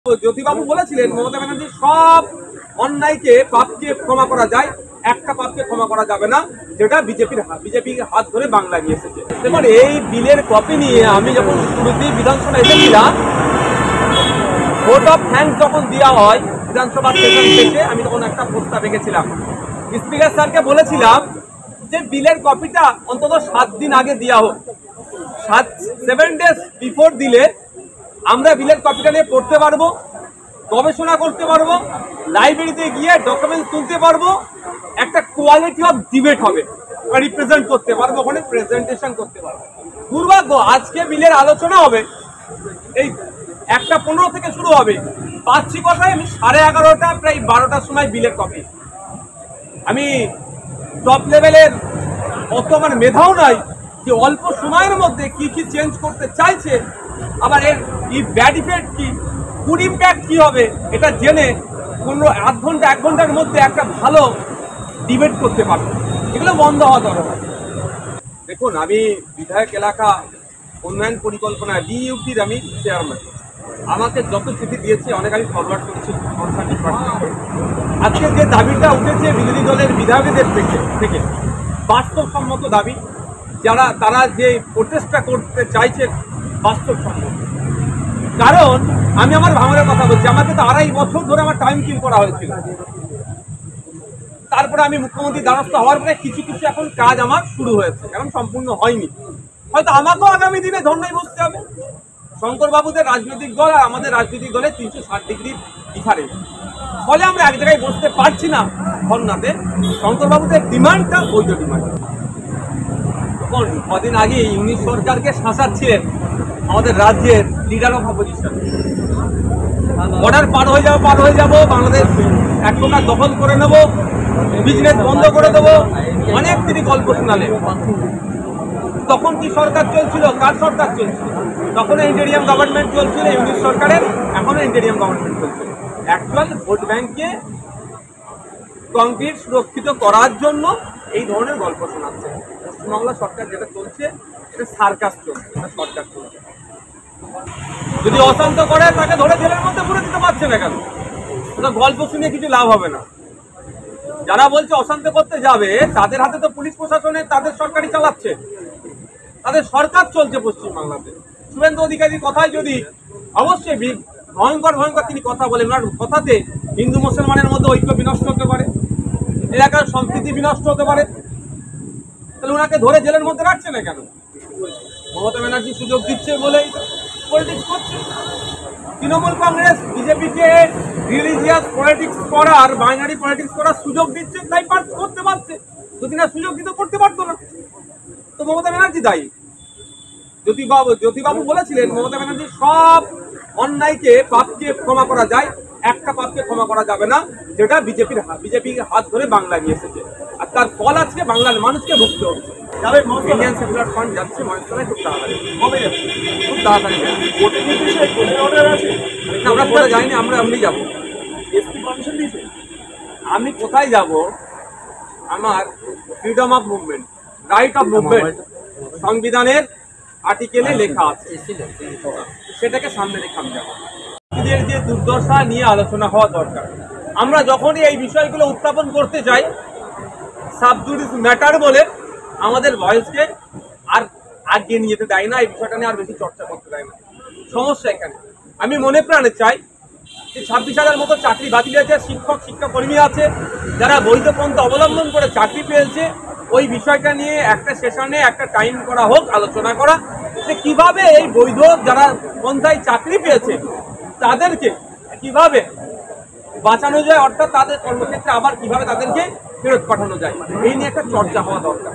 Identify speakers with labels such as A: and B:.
A: জ্যোতিবাবু বলেছিলেন মমতা ব্যানার্জি সব অন্যায়কে পাপকে ক্ষমা করা যায়, একটা পাপকে ক্ষমা করা যাবে না, যেটা বিজেপির হাত ধরে বাংলা নিয়ে এসেছে। দেখুন, এই বিলের কপি নিয়ে আমি যখন শুরুতেই বিধানসভা এসেছিলাম, ভোট অফ থ্যাঙ্কস যখন দেওয়া হয় বিধানসভা সেশন শেষে, আমি তখন একটা প্রস্তাব রেখেছিলাম। স্পিকার স্যারকে বলেছিলাম যে বিলের কপিটা অন্তত 7 দিন আগে দেওয়া হোক। 7 days বিফোর দিলে আমরা বিলের কপিটা নিয়ে পড়তে পারবো, গবেষণা করতে পারবো, লাইব্রেরিতে গিয়ে ডকুমেন্টস তুলতে পারবো, একটা কোয়ালিটি অফ ডিবেট হবে, রিপ্রেজেন্ট করতে পারবো, ওখানে প্রেজেন্টেশন করতে পারবো। দুর্ভাগ্য, আজকে বিলের আলোচনা হবে এই 1:15 থেকে শুরু হবে, পাচ্ছি কথায় আমি 11:30 প্রায় 12টার সময় বিলের কপি। আমি টপ লেভেলের অত আমার মেধাও নাই যে অল্প সময়ের মধ্যে কি কি চেঞ্জ করতে চাইছে, আবার এর ব্যাড ইফেক্ট কি, গুড ইম্প্যাক্ট কি হবে, এটা জেনে 1 ঘন্টা 1 ঘন্টার মধ্যে একটা ভালো ডিবেট করতে পারবো। এগুলো বন্ধ হওয়া দরকার। দেখুন, আমি বিধায়ক এলাকা উন্নয়ন পরিকল্পনা ডিইউটির আমি চেয়ারম্যান। আমাকে যত চিঠি দিয়েছে অনেক আমি ফরওয়ার্ড করেছি কনসার্ন ডিপার্টমেন্টে। আজকে যে দাবিটা উঠেছে বিরোধী দলের বিধায়কদের থেকে বাস্তবসম্মত দাবি, তারা যে প্রচেষ্টা করতে চাইছে বাস্তবসম্মত। কারণ আমি আমার ভাঙনের কথা বলছি, আমাকে তো 2.5 বছর ধরে আমার টাইম কিল করা হয়েছিল। তারপরে আমি মুখ্যমন্ত্রী দ্বারস্থ হওয়ার পরে কিছু কিছু এখন কাজ আমার শুরু হয়েছে, এখন সম্পূর্ণ হয়নি। হয়তো আমাকেও আগামী দিনে ধর্নায় বসতে হবে। শঙ্করবাবুদের রাজনৈতিক দল আর আমাদের রাজনৈতিক দলে 360 ডিগ্রি ডিফারেন্স, ফলে আমরা এক জায়গায় বসতে পারছি না ধর্নাতে। শঙ্করবাবুদের ডিমান্ডটা বৈধ ডিমান্ড। কদিন আগে ইউনিট সরকারকে শাসাচ্ছিলেন আমাদের রাজ্যের লিডার অফ অপোজিশন। বর্ডার পার হয়ে যাব, বাংলাদেশ এক প্রকার দখল করে নেব, বিজনেস বন্ধ করে দেবো, অনেক তিনি গল্প শোনালেন। তখন কি সরকার চলছিল, কার সরকার চলছিল? তখন ইন্টেরিয়াম গভর্নমেন্ট চলছিল ইউনিট সরকারের, এখনো ইন্টেরিয়াম গভর্নমেন্ট চলছিল। অ্যাকচুয়াল ভোট ব্যাংককে কংক্রিট সুরক্ষিত করার জন্য এই ধরনের গল্প শোনাচ্ছে। পশ্চিমবাংলা সরকার যেটা চলছে এটা সার্কাস চলছে, এটা সরকার চলছে। যদি অশান্ত করে তাকে ধরে জেলের মধ্যে পুরে দিতে পারছে না কেন? ওটা গল্প শুনে কিছু লাভ হবে না। যারা বলছে অশান্ত করতে যাবে, তাদের হাতে তো পুলিশ প্রশাসনের তাদের সরকারই চালাচ্ছে, তাদের সরকার চলছে পশ্চিমবাংলাতে। শুভেন্দু অধিকারীর কথায় যদি অবশ্যই ভয়ঙ্কর তিনি কথা বলেন, ওনার কথাতে হিন্দু মুসলমানের মধ্যে ঐক্য বিনষ্ট হতে পারে, এলাকার সম্প্রীতি বিনষ্ট হতে পারে, তাহলে ওনাকে ধরে জেলের মধ্যে রাখছে না কেন? মমতা ব্যানার্জি সুযোগ দিচ্ছে বলেই পলিটিক্স করছে। তৃণমূল কংগ্রেস বিজেপিকে রিলিজিয়াস পলিটিক্স করার, বাইনারি পলিটিক্স করার সুযোগ দিচ্ছে, তাই করতে পারছে। যদি না সুযোগ দিতে করতে পারতো না। তো মমতা ব্যানার্জি দায়ী। জ্যোতিবাবু বলেছিলেন মমতা ব্যানার্জি সব অন্যায়কে পাপকে ক্ষমা করা যায়, একটা পাপকে ক্ষমা করা যাবে না, যেটা বিজেপির হাত ধরে বাংলা নিয়ে এসেছে। আর তার ফল আজকে বাংলার মানুষকে ভুগতে হচ্ছে। ইন্ডিয়ান সেকুলার ফ্রন্ট যাচ্ছে মহেশতলায় খুব তাড়াতাড়ি, খুব তাড়াতাড়ি। আমরা কোথায় যাইনি, আমরা এমনি যাবো। আমি কোথায় যাব? আমার freedom of movement, right of movement সংবিধানের আর্টিকেলে লেখা আছে, সেটাকে সামনে রেখে আমি যাবো। এদের যে দুর্দশা নিয়ে আলোচনা হওয়া দরকার। আমরা যখনই এই বিষয়গুলো উত্থাপন করতে চাই, সাবজুডিস ম্যাটার বলে আমাদের ভয়েসকে আর আগে নিয়ে যেতে দেয় না, এই বিষয়টা নিয়ে আর বেশি চর্চা করতে দেয় না। সমস্যা এখানে। আমি মনে প্রাণে চাই যে 26,000 মতো চাকরি বাতিল হয়েছে, শিক্ষাকর্মী আছে যারা বৈধ পন্থা অবলম্বন করে চাকরি পেয়েছে, ওই বিষয়টা নিয়ে একটা সেশনে একটা টাইম করা হোক, আলোচনা করা যে কিভাবে এই বৈধ যারা পন্থায় চাকরি পেয়েছে তাদেরকে কিভাবে বাঁচানো যায়, অর্থাৎ তাদের কর্মক্ষেত্রে আবার কিভাবে তাদেরকে ফেরত পাঠানো যায়, এই নিয়ে একটা চর্চা হওয়া দরকার।